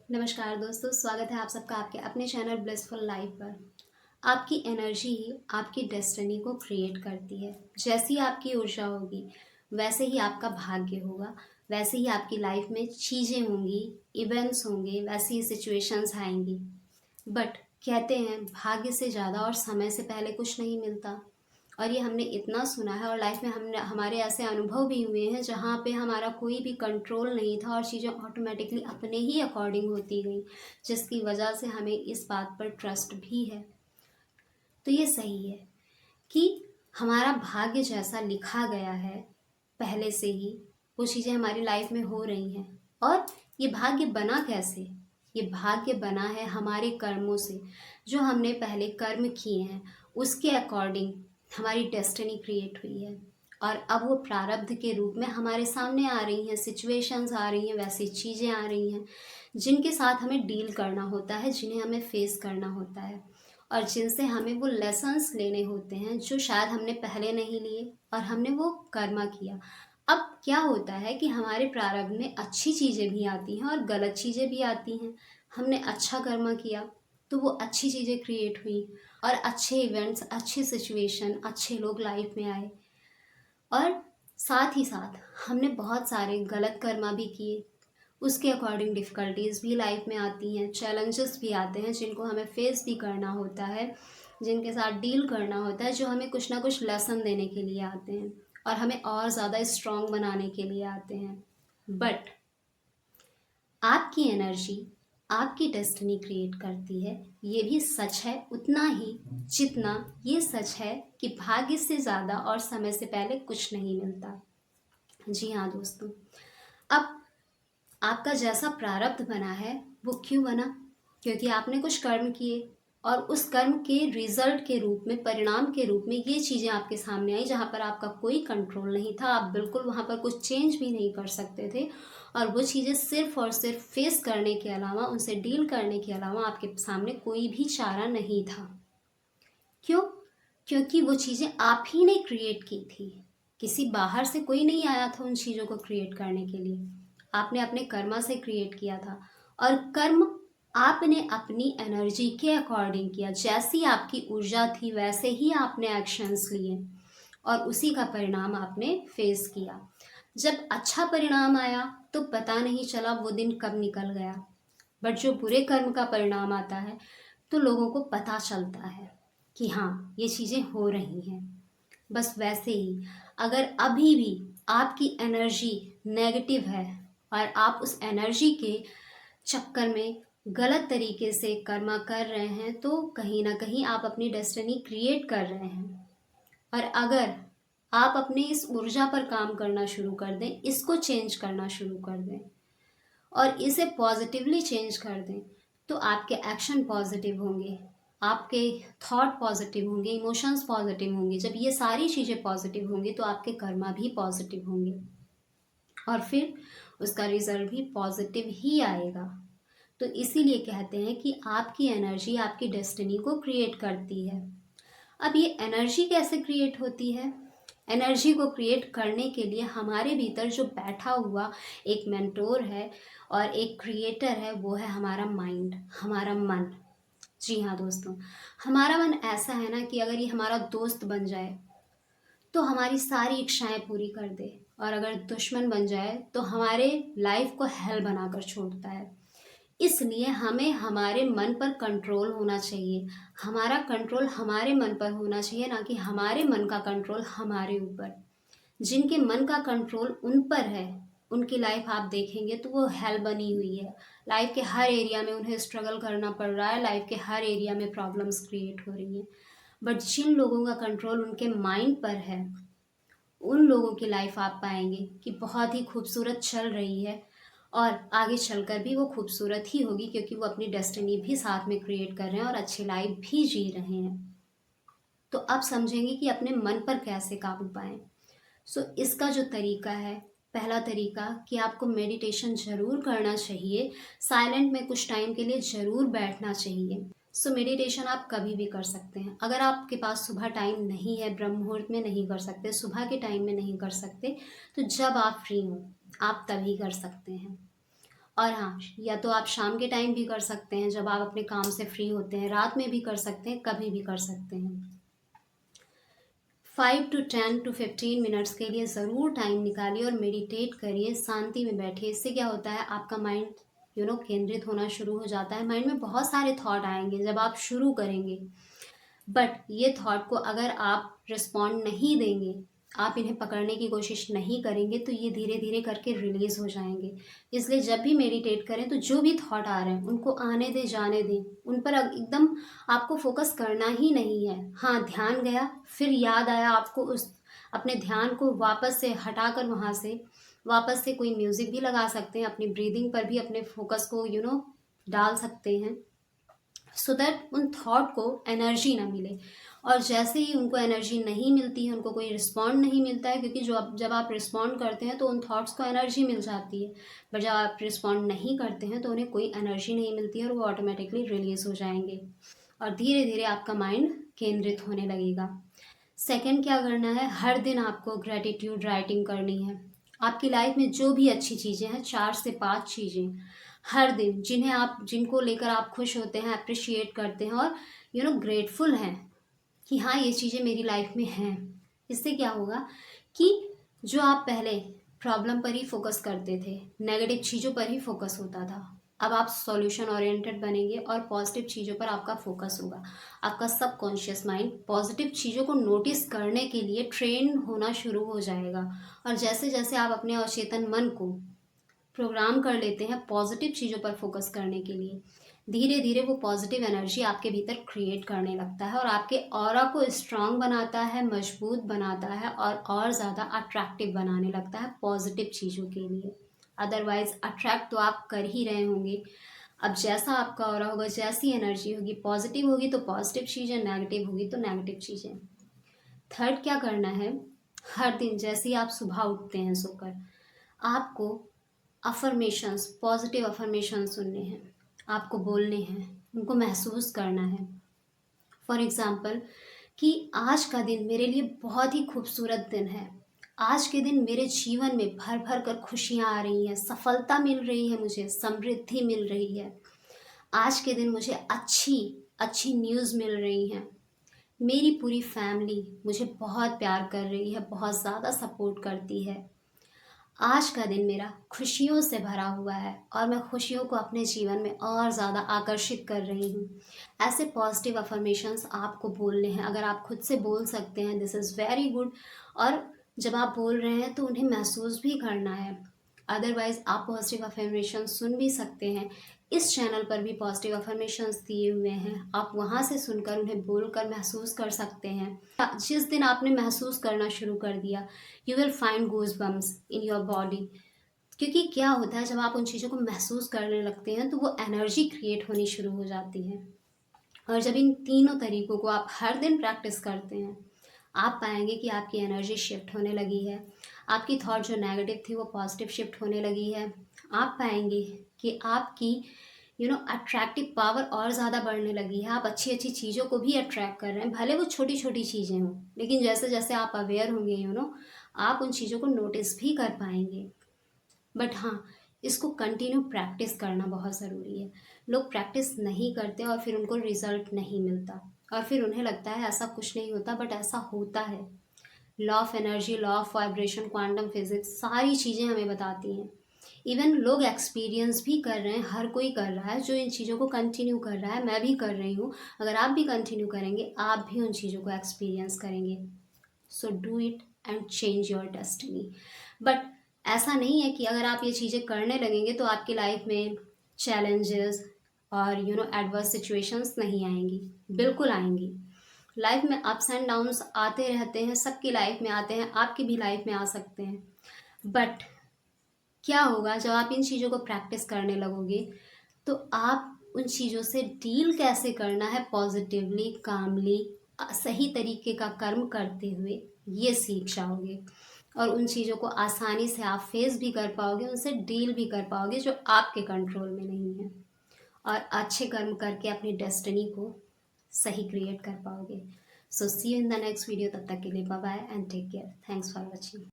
नमस्कार दोस्तों, स्वागत है आप सबका आपके अपने चैनल ब्लिसफुल लाइफ पर। आपकी एनर्जी ही आपकी डेस्टिनी को क्रिएट करती है। जैसी आपकी ऊर्जा होगी वैसे ही आपका भाग्य होगा, वैसे ही आपकी लाइफ में चीज़ें होंगी, इवेंट्स होंगे, वैसी ही सिचुएशंस आएंगी। बट कहते हैं भाग्य से ज़्यादा और समय से पहले कुछ नहीं मिलता। और ये हमने इतना सुना है और लाइफ में हमने हमारे ऐसे अनुभव भी हुए हैं जहाँ पे हमारा कोई भी कंट्रोल नहीं था और चीज़ें ऑटोमेटिकली अपने ही अकॉर्डिंग होती गई, जिसकी वजह से हमें इस बात पर ट्रस्ट भी है। तो ये सही है कि हमारा भाग्य जैसा लिखा गया है पहले से ही, वो चीज़ें हमारी लाइफ में हो रही हैं। और ये भाग्य बना कैसे? ये भाग्य बना है हमारे कर्मों से। जो हमने पहले कर्म किए हैं उसके अकॉर्डिंग हमारी डेस्टिनी क्रिएट हुई है। और अब वो प्रारब्ध के रूप में हमारे सामने आ रही हैं, सिचुएशंस आ रही हैं, वैसी चीज़ें आ रही हैं जिनके साथ हमें डील करना होता है, जिन्हें हमें फेस करना होता है और जिनसे हमें वो लेसन्स लेने होते हैं जो शायद हमने पहले नहीं लिए और हमने वो कर्मा किया। अब क्या होता है कि हमारे प्रारब्ध में अच्छी चीज़ें भी आती हैं और गलत चीज़ें भी आती हैं। हमने अच्छा कर्मा किया तो वो अच्छी चीज़ें क्रिएट हुई और अच्छे इवेंट्स, अच्छी सिचुएशन, अच्छे लोग लाइफ में आए। और साथ ही साथ हमने बहुत सारे गलत कर्मा भी किए, उसके अकॉर्डिंग डिफ़िकल्टीज़ भी लाइफ में आती हैं, चैलेंजेस भी आते हैं जिनको हमें फेस भी करना होता है, जिनके साथ डील करना होता है, जो हमें कुछ ना कुछ लेसन देने के लिए आते हैं और हमें और ज़्यादा स्ट्रॉन्ग बनाने के लिए आते हैं। बट आपकी एनर्जी आपकी डेस्टिनी क्रिएट करती है, ये भी सच है उतना ही जितना ये सच है कि भाग्य से ज़्यादा और समय से पहले कुछ नहीं मिलता। जी हाँ दोस्तों, अब आपका जैसा प्रारब्ध बना है वो क्यों बना? क्योंकि आपने कुछ कर्म किए और उस कर्म के रिजल्ट के रूप में, परिणाम के रूप में ये चीज़ें आपके सामने आई जहाँ पर आपका कोई कंट्रोल नहीं था। आप बिल्कुल वहाँ पर कुछ चेंज भी नहीं कर सकते थे और वो चीज़ें सिर्फ और सिर्फ फेस करने के अलावा, उनसे डील करने के अलावा आपके सामने कोई भी चारा नहीं था। क्यों? क्योंकि वो चीज़ें आप ही ने क्रिएट की थी। किसी बाहर से कोई नहीं आया था उन चीज़ों को क्रिएट करने के लिए। आपने अपने कर्मा से क्रिएट किया था और कर्म आपने अपनी एनर्जी के अकॉर्डिंग किया। जैसी आपकी ऊर्जा थी वैसे ही आपने एक्शंस लिए और उसी का परिणाम आपने फेस किया। जब अच्छा परिणाम आया तो पता नहीं चला वो दिन कब निकल गया। बट जो बुरे कर्म का परिणाम आता है तो लोगों को पता चलता है कि हाँ, ये चीज़ें हो रही हैं। बस वैसे ही अगर अभी भी आपकी एनर्जी नेगेटिव है और आप उस एनर्जी के चक्कर में गलत तरीके से कर्मा कर रहे हैं तो कहीं ना कहीं आप अपनी डेस्टिनी क्रिएट कर रहे हैं। और अगर आप अपने इस ऊर्जा पर काम करना शुरू कर दें, इसको चेंज करना शुरू कर दें और इसे पॉजिटिवली चेंज कर दें, तो आपके एक्शन पॉजिटिव होंगे, आपके थॉट पॉजिटिव होंगे, इमोशंस पॉजिटिव होंगे। जब ये सारी चीज़ें पॉजिटिव होंगी तो आपके कर्मा भी पॉजिटिव होंगे और फिर उसका रिजल्ट भी पॉजिटिव ही आएगा। तो इसीलिए कहते हैं कि आपकी एनर्जी आपकी डेस्टिनी को क्रिएट करती है। अब ये एनर्जी कैसे क्रिएट होती है? एनर्जी को क्रिएट करने के लिए हमारे भीतर जो बैठा हुआ एक मेंटोर है और एक क्रिएटर है, वो है हमारा माइंड, हमारा मन। जी हाँ दोस्तों, हमारा मन ऐसा है ना कि अगर ये हमारा दोस्त बन जाए तो हमारी सारी इच्छाएं पूरी कर दे और अगर दुश्मन बन जाए तो हमारे लाइफ को हेल बनाकर छोड़ता है। इसलिए हमें हमारे मन पर कंट्रोल होना चाहिए। हमारा कंट्रोल हमारे मन पर होना चाहिए, ना कि हमारे मन का कंट्रोल हमारे ऊपर। जिनके मन का कंट्रोल उन पर है उनकी लाइफ आप देखेंगे तो वो हेल बनी हुई है। लाइफ के हर एरिया में उन्हें स्ट्रगल करना पड़ रहा है, लाइफ के हर एरिया में प्रॉब्लम्स क्रिएट हो रही हैं। बट जिन लोगों का कंट्रोल उनके माइंड पर है, उन लोगों की लाइफ आप पाएंगे कि बहुत ही खूबसूरत चल रही है और आगे चलकर भी वो खूबसूरत ही होगी, क्योंकि वो अपनी डेस्टिनी भी साथ में क्रिएट कर रहे हैं और अच्छी लाइफ भी जी रहे हैं। तो अब समझेंगे कि अपने मन पर कैसे काबू पाएं। इसका जो तरीका है, पहला तरीका कि आपको मेडिटेशन ज़रूर करना चाहिए। साइलेंट में कुछ टाइम के लिए ज़रूर बैठना चाहिए। मेडिटेशन आप कभी भी कर सकते हैं। अगर आपके पास सुबह टाइम नहीं है, ब्रह्म मुहूर्त में नहीं कर सकते, सुबह के टाइम में नहीं कर सकते, तो जब आप फ्री हो आप तभी कर सकते हैं। और हाँ, या तो आप शाम के टाइम भी कर सकते हैं जब आप अपने काम से फ्री होते हैं, रात में भी कर सकते हैं, कभी भी कर सकते हैं। 5 to 10 to 15 मिनट्स के लिए ज़रूर टाइम निकालिए और मेडिटेट करिए, शांति में बैठिए। इससे क्या होता है, आपका माइंड केंद्रित होना शुरू हो जाता है। माइंड में बहुत सारे थॉट आएंगे जब आप शुरू करेंगे, बट ये थॉट को अगर आप रिस्पॉन्ड नहीं देंगे, आप इन्हें पकड़ने की कोशिश नहीं करेंगे, तो ये धीरे धीरे करके रिलीज़ हो जाएंगे। इसलिए जब भी मेडिटेट करें तो जो भी थॉट आ रहे हैं उनको आने दें, जाने दें, उन पर एकदम आपको फोकस करना ही नहीं है। हाँ, ध्यान गया, फिर याद आया आपको, उस अपने दैयान को वापस से हटाकर वहाँ से वापस से कोई म्यूज़िक भी लगा सकते हैं, अपनी ब्रीदिंग पर भी अपने फोकस को डाल सकते हैं, सो दैट उन थॉट को एनर्जी ना मिले। और जैसे ही उनको एनर्जी नहीं मिलती है, उनको कोई रिस्पॉन्ड नहीं मिलता है, क्योंकि जब आप रिस्पॉन्ड करते हैं तो उन थॉट्स को एनर्जी मिल जाती है, बट जब आप रिस्पॉन्ड नहीं करते हैं तो उन्हें कोई एनर्जी नहीं मिलती है और वो ऑटोमेटिकली रिलीज़ हो जाएंगे और धीरे धीरे आपका माइंड केंद्रित होने लगेगा। सेकंड क्या करना है, हर दिन आपको ग्रेटिट्यूड राइटिंग करनी है। आपकी लाइफ में जो भी अच्छी चीज़ें हैं, 4 से 5 चीज़ें हर दिन, जिनको लेकर आप खुश होते हैं, अप्रिशिएट करते हैं और ग्रेटफुल हैं कि हाँ, ये चीज़ें मेरी लाइफ में हैं। इससे क्या होगा कि जो आप पहले प्रॉब्लम पर ही फोकस करते थे, नेगेटिव चीज़ों पर ही फोकस होता था, अब आप सॉल्यूशन ओरिएंटेड बनेंगे और पॉजिटिव चीज़ों पर आपका फोकस होगा। आपका सबकॉन्शियस माइंड पॉजिटिव चीज़ों को नोटिस करने के लिए ट्रेन होना शुरू हो जाएगा। और जैसे जैसे आप अपने अवचेतन मन को प्रोग्राम कर लेते हैं पॉजिटिव चीज़ों पर फोकस करने के लिए, धीरे धीरे वो पॉजिटिव एनर्जी आपके भीतर क्रिएट करने लगता है और आपके ऑरा को स्ट्रांग बनाता है, मजबूत बनाता है और ज़्यादा अट्रैक्टिव बनाने लगता है पॉजिटिव चीज़ों के लिए। अदरवाइज अट्रैक्ट तो आप कर ही रहे होंगे। अब जैसा आपका ऑरा होगा, जैसी एनर्जी होगी, पॉजिटिव होगी तो पॉजिटिव चीज़ें, नेगेटिव होगी तो नेगेटिव चीज़ें। थर्ड क्या करना है, हर दिन जैसे ही आप सुबह उठते हैं सोकर, आपको अफर्मेशंस, पॉजिटिव अफर्मेशंस सुनने हैं, आपको बोलने हैं, उनको महसूस करना है। फॉर एग्ज़ाम्पल कि आज का दिन मेरे लिए बहुत ही खूबसूरत दिन है, आज के दिन मेरे जीवन में भर भर कर खुशियाँ आ रही हैं, सफलता मिल रही है, मुझे समृद्धि मिल रही है, आज के दिन मुझे अच्छी अच्छी न्यूज़ मिल रही हैं, मेरी पूरी फैमिली मुझे बहुत प्यार कर रही है, बहुत ज़्यादा सपोर्ट करती है, आज का दिन मेरा खुशियों से भरा हुआ है और मैं खुशियों को अपने जीवन में और ज़्यादा आकर्षित कर रही हूँ। ऐसे पॉजिटिव अफर्मेशंस आपको बोलने हैं। अगर आप खुद से बोल सकते हैं, दिस इज़ वेरी गुड। और जब आप बोल रहे हैं तो उन्हें महसूस भी करना है। अदरवाइज़ आप पॉजिटिव अफर्मेशन सुन भी सकते हैं। इस चैनल पर भी पॉजिटिव अफर्मेशंस दिए हुए हैं, आप वहाँ से सुनकर उन्हें बोलकर महसूस कर सकते हैं। जिस दिन आपने महसूस करना शुरू कर दिया, you will find goose bumps in your body. क्योंकि क्या होता है, जब आप उन चीज़ों को महसूस करने लगते हैं तो वो एनर्जी क्रिएट होनी शुरू हो जाती है। और जब इन तीनों तरीकों को आप हर दिन प्रैक्टिस करते हैं, आप पाएंगे कि आपकी एनर्जी शिफ्ट होने लगी है, आपकी थॉट जो नेगेटिव थी वो पॉजिटिव शिफ्ट होने लगी है। आप पाएंगे कि आपकी अट्रैक्टिव पावर और ज़्यादा बढ़ने लगी है, आप अच्छी अच्छी चीज़ों को भी अट्रैक्ट कर रहे हैं, भले वो छोटी छोटी चीज़ें हों, लेकिन जैसे जैसे आप अवेयर होंगे आप उन चीज़ों को नोटिस भी कर पाएंगे। बट हाँ, इसको कंटिन्यू प्रैक्टिस करना बहुत ज़रूरी है। लोग प्रैक्टिस नहीं करते और फिर उनको रिज़ल्ट नहीं मिलता और फिर उन्हें लगता है ऐसा कुछ नहीं होता, बट ऐसा होता है। Law of energy, law of vibration, quantum physics, सारी चीज़ें हमें बताती हैं। इवन लोग एक्सपीरियंस भी कर रहे हैं, हर कोई कर रहा है जो इन चीज़ों को कंटिन्यू कर रहा है। मैं भी कर रही हूँ, अगर आप भी कंटिन्यू करेंगे आप भी उन चीज़ों को एक्सपीरियंस करेंगे। So do it and change your destiny. But ऐसा नहीं है कि अगर आप ये चीज़ें करने लगेंगे तो आपकी लाइफ में चैलेंजेस और एडवर्स सिचुएशंस नहीं आएंगी। बिल्कुल आएंगी। लाइफ में अप्स एंड डाउन्स आते रहते हैं, सबकी लाइफ में आते हैं, आपकी भी लाइफ में आ सकते हैं। बट क्या होगा, जब आप इन चीज़ों को प्रैक्टिस करने लगोगे तो आप उन चीज़ों से डील कैसे करना है पॉजिटिवली, कामली, सही तरीके का कर्म करते हुए, ये सीख जाओगे और उन चीज़ों को आसानी से आप फेस भी कर पाओगे, उनसे डील भी कर पाओगे जो आपके कंट्रोल में नहीं है, और अच्छे कर्म करके अपनी डेस्टिनी को सही क्रिएट कर पाओगे। So see you in the next video. तब तक के लिए bye bye and take care. Thanks for watching.